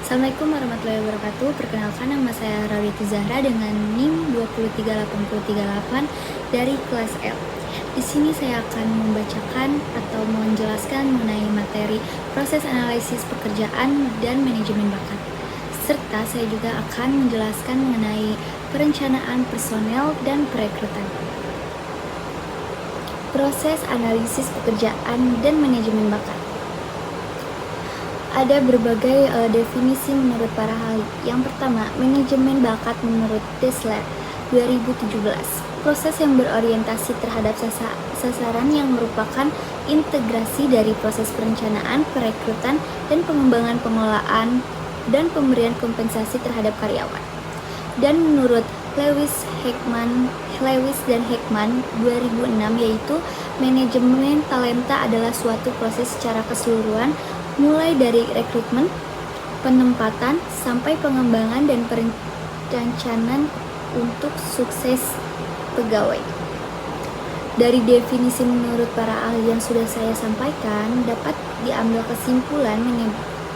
Assalamualaikum warahmatullahi wabarakatuh. Perkenalkan, nama saya Rawiti Zahra dengan NIM 23838 dari kelas L. Di sini saya akan membacakan atau menjelaskan mengenai materi proses analisis pekerjaan dan manajemen bakat. Serta saya juga akan menjelaskan mengenai perencanaan personel dan perekrutan. Proses analisis pekerjaan dan manajemen bakat. Ada berbagai definisi menurut para ahli. Yang pertama, manajemen bakat menurut Dessler 2017. Proses yang berorientasi terhadap sasaran yang merupakan integrasi dari proses perencanaan, perekrutan, dan pengembangan pengelolaan dan pemberian kompensasi terhadap karyawan. Dan menurut Lewis dan Heckman 2006, yaitu manajemen talenta adalah suatu proses secara keseluruhan, mulai dari rekrutmen, penempatan, sampai pengembangan dan perencanaan untuk sukses pegawai. Dari definisi menurut para ahli yang sudah saya sampaikan, dapat diambil kesimpulan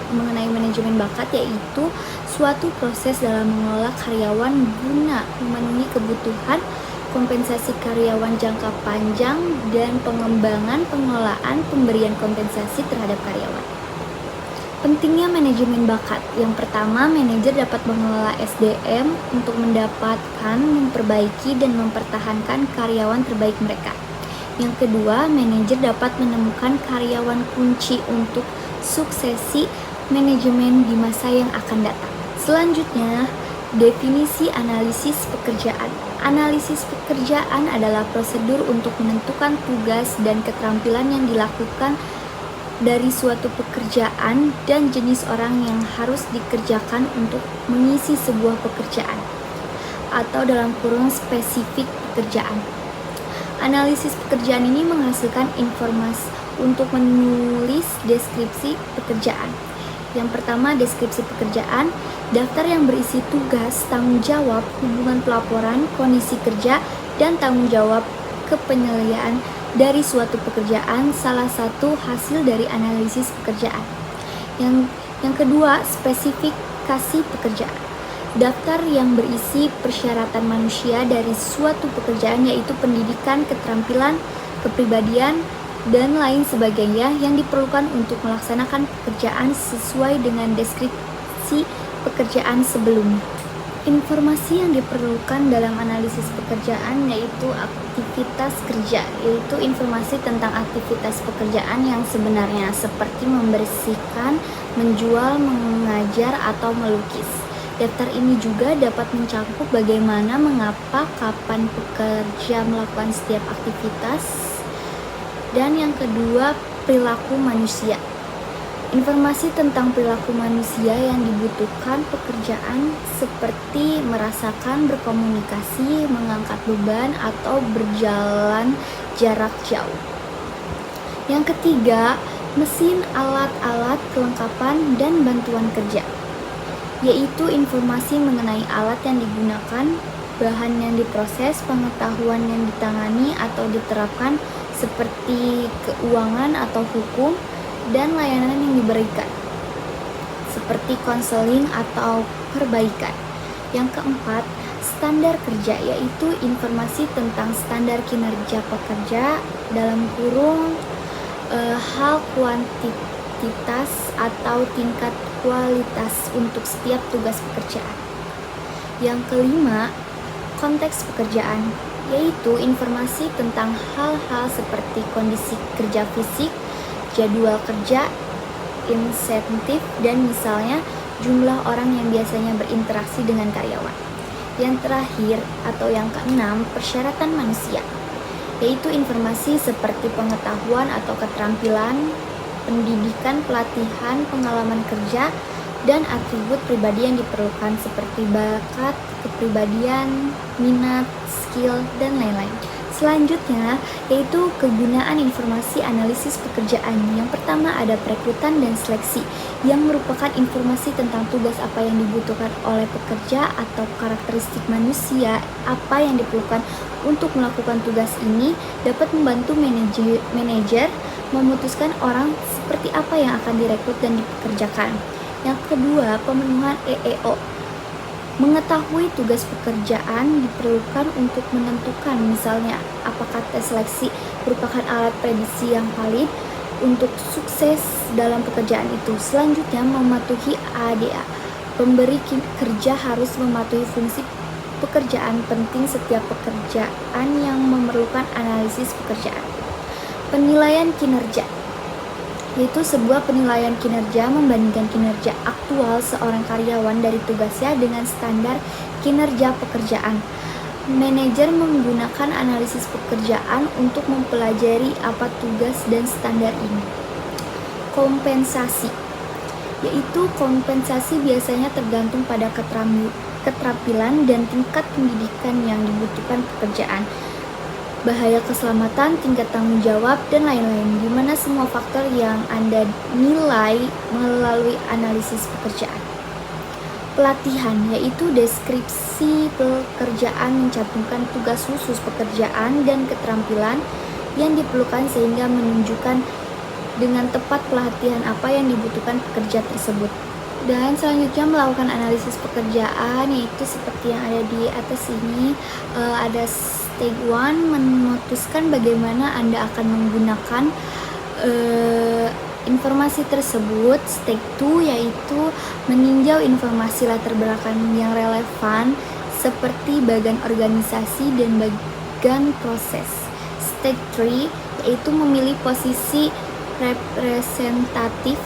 mengenai manajemen bakat, yaitu suatu proses dalam mengelola karyawan guna memenuhi kebutuhan, kompensasi karyawan jangka panjang, dan pengembangan pengelolaan pemberian kompensasi terhadap karyawan. Pentingnya manajemen bakat. Yang pertama, manajer dapat mengelola SDM untuk mendapatkan, memperbaiki, dan mempertahankan karyawan terbaik mereka. Yang kedua, manajer dapat menemukan karyawan kunci untuk suksesi manajemen di masa yang akan datang. Selanjutnya, definisi analisis pekerjaan. Analisis pekerjaan adalah prosedur untuk menentukan tugas dan keterampilan yang dilakukan dari suatu pekerjaan dan jenis orang yang harus dikerjakan untuk mengisi sebuah pekerjaan atau dalam kurung spesifik pekerjaan. Analisis pekerjaan ini menghasilkan informasi untuk menulis deskripsi pekerjaan. Yang pertama, deskripsi pekerjaan, daftar yang berisi tugas, tanggung jawab, hubungan pelaporan, kondisi kerja, dan tanggung jawab kepenyelesaian dari suatu pekerjaan, salah satu hasil dari analisis pekerjaan. Yang kedua, spesifikasi pekerjaan. Daftar yang berisi persyaratan manusia dari suatu pekerjaan, yaitu pendidikan, keterampilan, kepribadian, dan lain sebagainya yang diperlukan untuk melaksanakan pekerjaan sesuai dengan deskripsi pekerjaan sebelumnya. Informasi yang diperlukan dalam analisis pekerjaan yaitu aktivitas kerja, yaitu informasi tentang aktivitas pekerjaan yang sebenarnya seperti membersihkan, menjual, mengajar, atau melukis. Daftar ini juga dapat mencakup bagaimana, mengapa, kapan pekerja melakukan setiap aktivitas. Dan yang kedua, perilaku manusia. Informasi tentang perilaku manusia yang dibutuhkan pekerjaan seperti merasakan, berkomunikasi, mengangkat beban, atau berjalan jarak jauh. Yang ketiga, mesin, alat-alat, kelengkapan, dan bantuan kerja, yaitu informasi mengenai alat yang digunakan, bahan yang diproses, pengetahuan yang ditangani atau diterapkan seperti keuangan atau hukum, dan layanan yang diberikan seperti konseling atau perbaikan. Yang keempat, standar kerja, yaitu informasi tentang standar kinerja pekerja dalam kurung hal kuantitas atau tingkat kualitas untuk setiap tugas pekerjaan. Yang kelima, konteks pekerjaan, yaitu informasi tentang hal-hal seperti kondisi kerja fisik, jadwal kerja, insentif, dan misalnya jumlah orang yang biasanya berinteraksi dengan karyawan. Yang terakhir atau yang keenam, persyaratan manusia, yaitu informasi seperti pengetahuan atau keterampilan, pendidikan, pelatihan, pengalaman kerja, dan atribut pribadi yang diperlukan seperti bakat, kepribadian, minat, skill, dan lain-lain. Selanjutnya, yaitu kegunaan informasi analisis pekerjaan. Yang pertama ada perekrutan dan seleksi, yang merupakan informasi tentang tugas apa yang dibutuhkan oleh pekerja atau karakteristik manusia apa yang diperlukan untuk melakukan tugas ini, dapat membantu manajer memutuskan orang seperti apa yang akan direkrut dan dipekerjakan. Yang kedua, pemenuhan EEO. Mengetahui tugas pekerjaan diperlukan untuk menentukan misalnya apakah tes seleksi merupakan alat prediksi yang valid untuk sukses dalam pekerjaan itu. Selanjutnya, mematuhi ADA. Pemberi kerja harus mematuhi fungsi pekerjaan penting setiap pekerjaan yang memerlukan analisis pekerjaan. Penilaian kinerja, yaitu sebuah penilaian kinerja membandingkan kinerja aktual seorang karyawan dari tugasnya dengan standar kinerja pekerjaan. Manajer menggunakan analisis pekerjaan untuk mempelajari apa tugas dan standar ini. Kompensasi, yaitu kompensasi biasanya tergantung pada keterampilan dan tingkat pendidikan yang dibutuhkan pekerjaan, bahaya keselamatan, tingkat tanggung jawab, dan lain-lain, di mana semua faktor yang Anda nilai melalui analisis pekerjaan. Pelatihan, yaitu deskripsi pekerjaan mencantumkan tugas khusus pekerjaan dan keterampilan yang diperlukan sehingga menunjukkan dengan tepat pelatihan apa yang dibutuhkan pekerja tersebut. Dan selanjutnya melakukan analisis pekerjaan, yaitu seperti yang ada di atas ini. Ada Step 1, memutuskan bagaimana Anda akan menggunakan informasi tersebut. Step 2 yaitu meninjau informasi latar belakang yang relevan seperti bagian organisasi dan bagian proses. Step 3 yaitu memilih posisi representatif.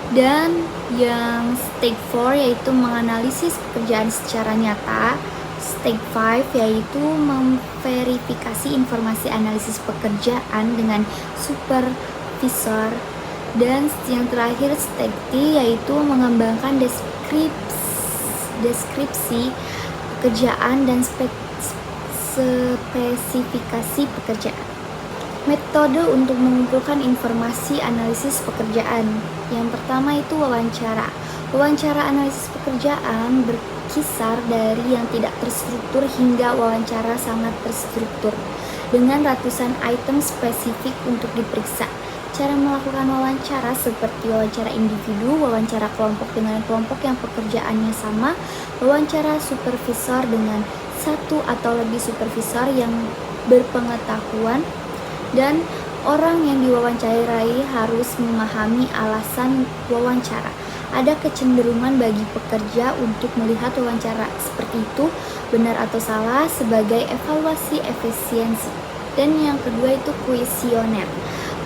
Dan yang step 4 yaitu menganalisis pekerjaan secara nyata. Step 5 yaitu memverifikasi informasi analisis pekerjaan dengan supervisor. Dan yang terakhir step 3 yaitu mengembangkan deskripsi pekerjaan dan spesifikasi pekerjaan. Metode untuk mengumpulkan informasi analisis pekerjaan. Yang pertama itu wawancara. Wawancara analisis pekerjaan berkisar dari yang tidak terstruktur hingga wawancara sangat terstruktur dengan ratusan item spesifik untuk diperiksa. Cara melakukan wawancara seperti wawancara individu, wawancara kelompok dengan kelompok yang pekerjaannya sama, wawancara supervisor dengan satu atau lebih supervisor yang berpengetahuan, dan orang yang diwawancarai harus memahami alasan wawancara. Ada kecenderungan bagi pekerja untuk melihat wawancara seperti itu benar atau salah sebagai evaluasi efisiensi. Dan yang kedua itu kuesioner.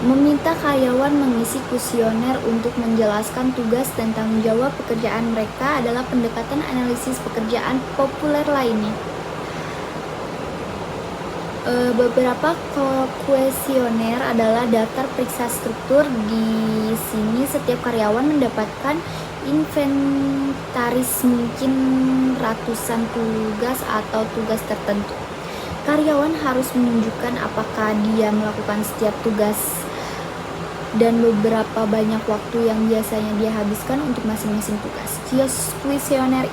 Meminta karyawan mengisi kuesioner untuk menjelaskan tugas dan tanggung jawab pekerjaan mereka adalah pendekatan analisis pekerjaan populer lainnya. Beberapa kuesioner adalah daftar periksa struktur. Di sini setiap karyawan mendapatkan inventaris mungkin ratusan tugas atau tugas tertentu. Karyawan harus menunjukkan apakah dia melakukan setiap tugas dan beberapa banyak waktu yang biasanya dia habiskan untuk masing-masing tugas. Kuesioner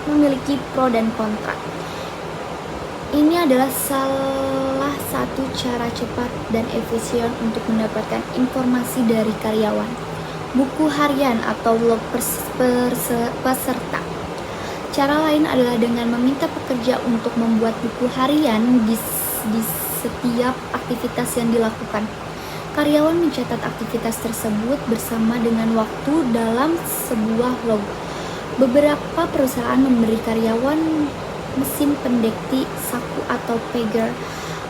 memiliki pro dan kontra. Ini adalah salah satu cara cepat dan efisien untuk mendapatkan informasi dari karyawan. Buku harian atau log peserta. Cara lain adalah dengan meminta pekerja untuk membuat buku harian di setiap aktivitas yang dilakukan. Karyawan mencatat aktivitas tersebut bersama dengan waktu dalam sebuah log. Beberapa perusahaan memberi karyawan mesin pendekti, saku atau pager.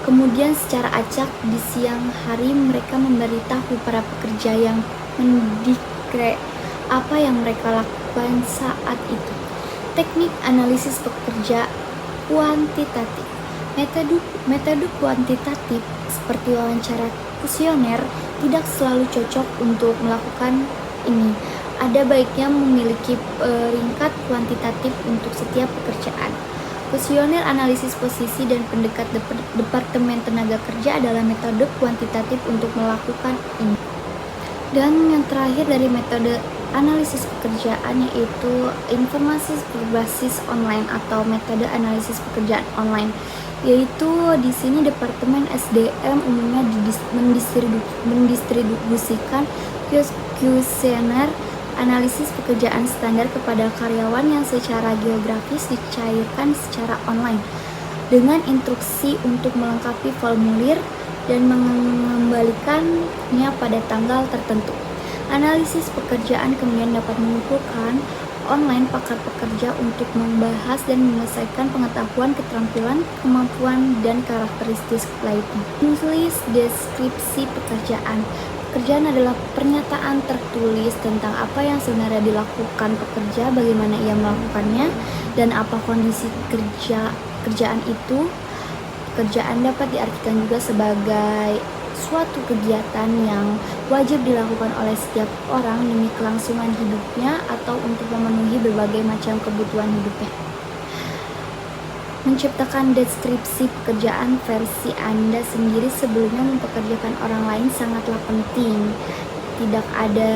Kemudian secara acak di siang hari mereka memberitahu para pekerja yang mendikte apa yang mereka lakukan saat itu. Teknik analisis pekerja kuantitatif. Metode kuantitatif seperti wawancara kuesioner tidak selalu cocok untuk melakukan ini. Ada baiknya memiliki peringkat kuantitatif untuk setiap pekerjaan. Kuesioner analisis posisi dan pendekat Departemen Tenaga Kerja adalah metode kuantitatif untuk melakukan ini. Dan yang terakhir dari metode analisis pekerjaan yaitu informasi berbasis online atau metode analisis pekerjaan online, yaitu di sini Departemen SDM umumnya mendistribusikan kuesioner analisis pekerjaan standar kepada karyawan yang secara geografis dicairkan secara online, dengan instruksi untuk melengkapi formulir dan mengembalikannya pada tanggal tertentu. Analisis pekerjaan kemudian dapat mengumpulkan online pakar pekerja untuk membahas dan menyelesaikan pengetahuan, keterampilan, kemampuan, dan karakteristik lainnya. Menulis deskripsi pekerjaan. Pekerjaan adalah pernyataan tertulis tentang apa yang sebenarnya dilakukan pekerja, bagaimana ia melakukannya, dan apa kondisi kerjaan itu. Pekerjaan dapat diartikan juga sebagai suatu kegiatan yang wajib dilakukan oleh setiap orang demi kelangsungan hidupnya atau untuk memenuhi berbagai macam kebutuhan hidupnya. Menciptakan deskripsi pekerjaan versi Anda sendiri sebelumnya mempekerjakan orang lain sangatlah penting. Tidak ada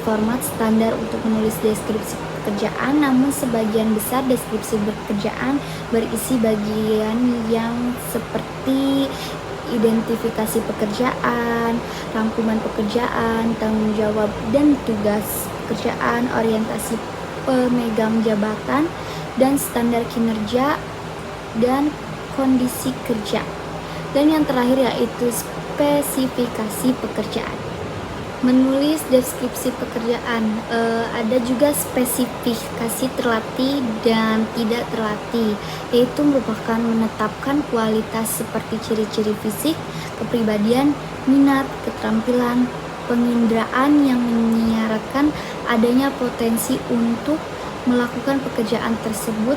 format standar untuk menulis deskripsi pekerjaan, namun sebagian besar deskripsi pekerjaan berisi bagian yang seperti identifikasi pekerjaan, rangkuman pekerjaan, tanggung jawab dan tugas pekerjaan, orientasi pemegang jabatan, dan standar kinerja dan kondisi kerja. Dan yang terakhir yaitu spesifikasi pekerjaan. Menulis deskripsi pekerjaan, ada juga spesifikasi terlatih dan tidak terlatih, yaitu merupakan menetapkan kualitas seperti ciri-ciri fisik, kepribadian, minat, keterampilan, penginderaan yang menyiratkan adanya potensi untuk melakukan pekerjaan tersebut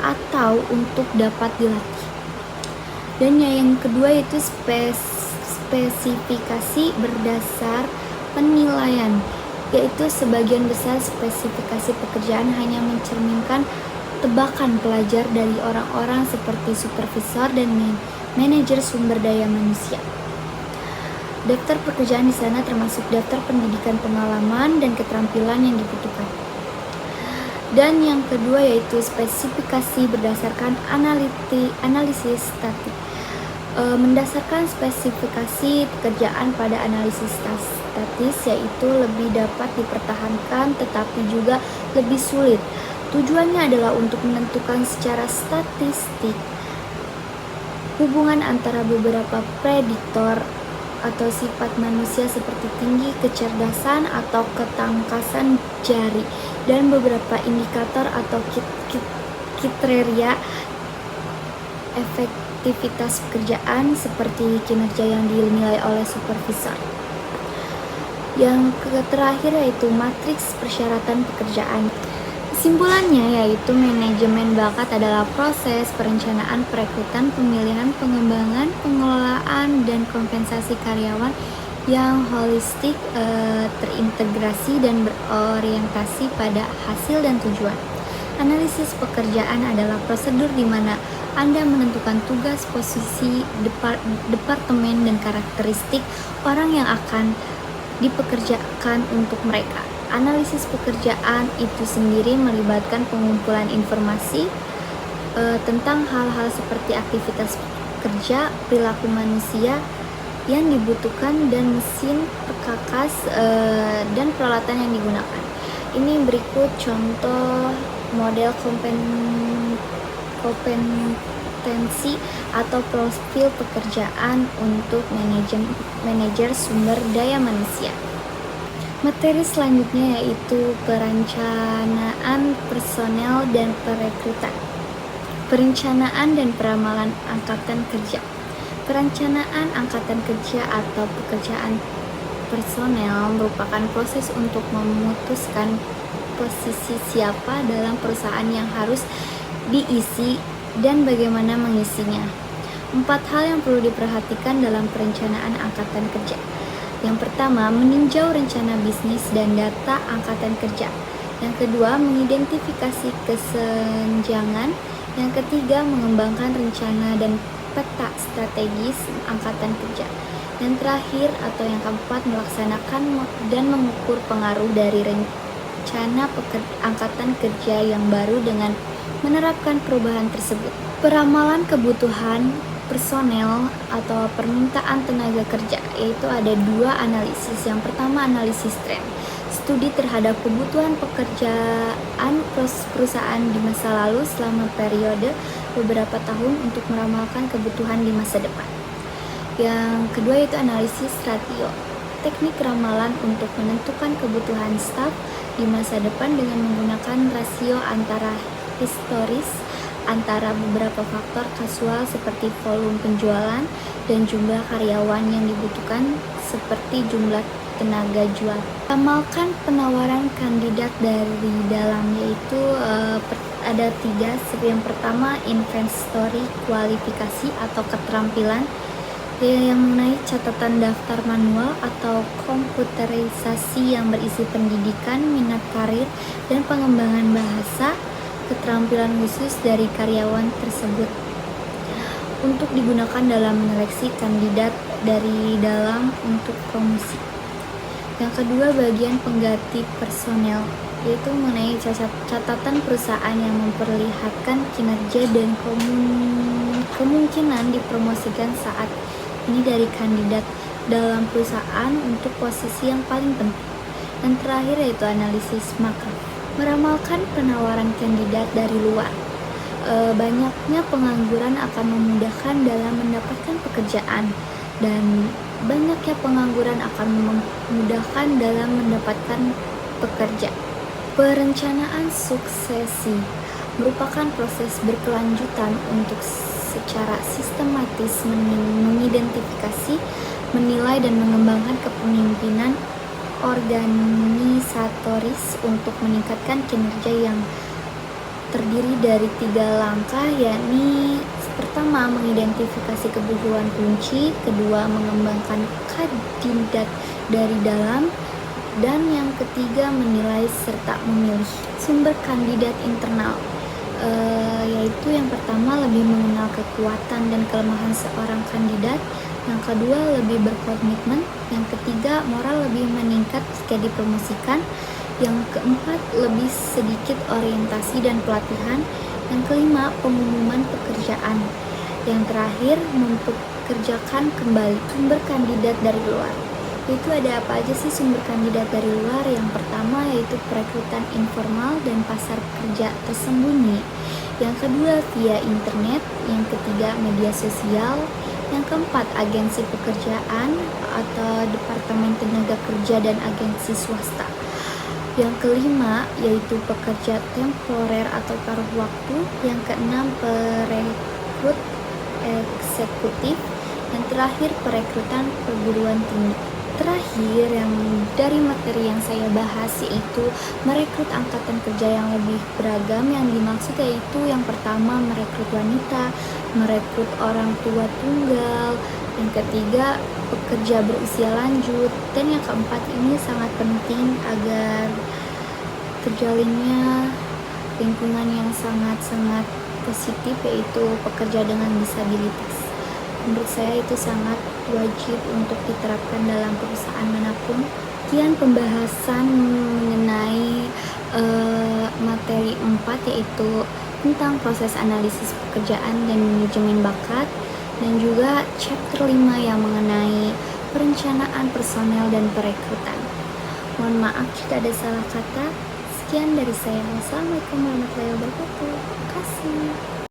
atau untuk dapat dilatih. Dan yang kedua yaitu spesifikasi berdasar penilaian, yaitu sebagian besar spesifikasi pekerjaan hanya mencerminkan tebakan pelajar dari orang-orang seperti supervisor dan manajer sumber daya manusia. Daftar pekerjaan di sana termasuk daftar pendidikan, pengalaman, dan keterampilan yang dibutuhkan. Dan yang kedua yaitu spesifikasi berdasarkan analisis statik. Mendasarkan spesifikasi pekerjaan pada analisis statis, yaitu lebih dapat dipertahankan tetapi juga lebih sulit. Tujuannya adalah untuk menentukan secara statistik hubungan antara beberapa prediktor atau sifat manusia seperti tinggi kecerdasan atau ketangkasan jari dan beberapa indikator atau kriteria efektivitas pekerjaan seperti kinerja yang dinilai oleh supervisor. Yang terakhir yaitu matriks persyaratan pekerjaan. Kesimpulannya yaitu manajemen bakat adalah proses perencanaan, perekrutan, pemilihan, pengembangan, pengelolaan, dan kompensasi karyawan yang holistik, terintegrasi, dan berorientasi pada hasil dan tujuan. Analisis pekerjaan adalah prosedur di mana Anda menentukan tugas, posisi, departemen, dan karakteristik orang yang akan dipekerjakan untuk mereka. Analisis pekerjaan itu sendiri melibatkan pengumpulan informasi tentang hal-hal seperti aktivitas kerja, perilaku manusia yang dibutuhkan, dan mesin perkakas dan peralatan yang digunakan. Ini berikut contoh model kompetensi atau profil pekerjaan untuk manajer sumber daya manusia. Materi selanjutnya yaitu perencanaan personel dan perekrutan. Perencanaan dan peramalan angkatan kerja. Perencanaan angkatan kerja atau pekerjaan personel merupakan proses untuk memutuskan posisi siapa dalam perusahaan yang harus diisi dan bagaimana mengisinya. 4 hal yang perlu diperhatikan dalam perencanaan angkatan kerja. Yang pertama, meninjau rencana bisnis dan data angkatan kerja. Yang kedua, mengidentifikasi kesenjangan. Yang ketiga, mengembangkan rencana dan peta strategis angkatan kerja. Yang terakhir atau yang keempat, melaksanakan dan mengukur pengaruh dari rencana angkatan kerja yang baru dengan menerapkan perubahan tersebut. Peramalan kebutuhan personel atau permintaan tenaga kerja, yaitu ada 2 analisis. Yang pertama, analisis tren. studi terhadap kebutuhan pekerjaan perusahaan di masa lalu selama periode beberapa tahun untuk meramalkan kebutuhan di masa depan. Yang kedua yaitu analisis ratio, teknik ramalan untuk menentukan kebutuhan staf di masa depan dengan menggunakan rasio antara historis antara beberapa faktor kasual seperti volume penjualan dan jumlah karyawan yang dibutuhkan seperti jumlah tenaga jual. Ramalkan penawaran kandidat dari dalam yaitu ada 3. Yang pertama inventory kualifikasi atau keterampilan yang mengenai catatan daftar manual atau komputerisasi yang berisi pendidikan, minat karir, dan pengembangan bahasa keterampilan khusus dari karyawan tersebut untuk digunakan dalam menyeleksi kandidat dari dalam untuk promosi. Yang kedua bagian pengganti personel yaitu mengenai catatan perusahaan yang memperlihatkan kinerja dan kemungkinan dipromosikan saat ini dari kandidat dalam perusahaan untuk posisi yang paling penting. Dan terakhir yaitu analisis makro, meramalkan penawaran kandidat dari luar. Banyaknya pengangguran akan memudahkan dalam mendapatkan pekerjaan dan banyaknya pengangguran akan memudahkan dalam mendapatkan pekerja. Perencanaan suksesi merupakan proses berkelanjutan untuk secara sistematis mengidentifikasi, menilai dan mengembangkan kepemimpinan organisatoris untuk meningkatkan kinerja yang terdiri dari 3 langkah, yakni pertama mengidentifikasi kebutuhan kunci, kedua mengembangkan kandidat dari dalam, dan yang ketiga menilai serta memilih sumber kandidat internal, yaitu yang pertama lebih mengenal kekuatan dan kelemahan seorang kandidat, yang kedua lebih berkomitmen, yang ketiga moral lebih meningkat jika dipromosikan, yang keempat lebih sedikit orientasi dan pelatihan, yang kelima pengumuman pekerjaan, yang terakhir mempekerjakan kembali sumber kandidat dari luar. Itu ada apa aja sih sumber kandidat dari luar? Yang pertama yaitu perekrutan informal dan pasar kerja tersembunyi, yang kedua via internet, yang ketiga media sosial, yang keempat agensi pekerjaan atau departemen tenaga kerja dan agensi swasta, yang kelima yaitu pekerja temporer atau paruh waktu, yang keenam perekrut eksekutif, yang terakhir perekrutan perguruan tinggi. Terakhir yang dari materi yang saya bahas yaitu merekrut angkatan kerja yang lebih beragam. Yang dimaksud yaitu yang pertama merekrut wanita, merekrut orang tua tunggal, yang ketiga pekerja berusia lanjut, dan yang keempat ini sangat penting agar terjalinnya lingkungan yang sangat-sangat positif yaitu pekerja dengan disabilitas. Menurut saya itu sangat wajib untuk diterapkan dalam perusahaan manapun. Sekian pembahasan mengenai materi 4 yaitu tentang proses analisis pekerjaan dan manajemen bakat, dan juga chapter 5 yang mengenai perencanaan personel dan perekrutan. Mohon maaf jika ada salah kata. Sekian dari saya. Wassalamualaikum warahmatullahi wabarakatuh. Terima kasih.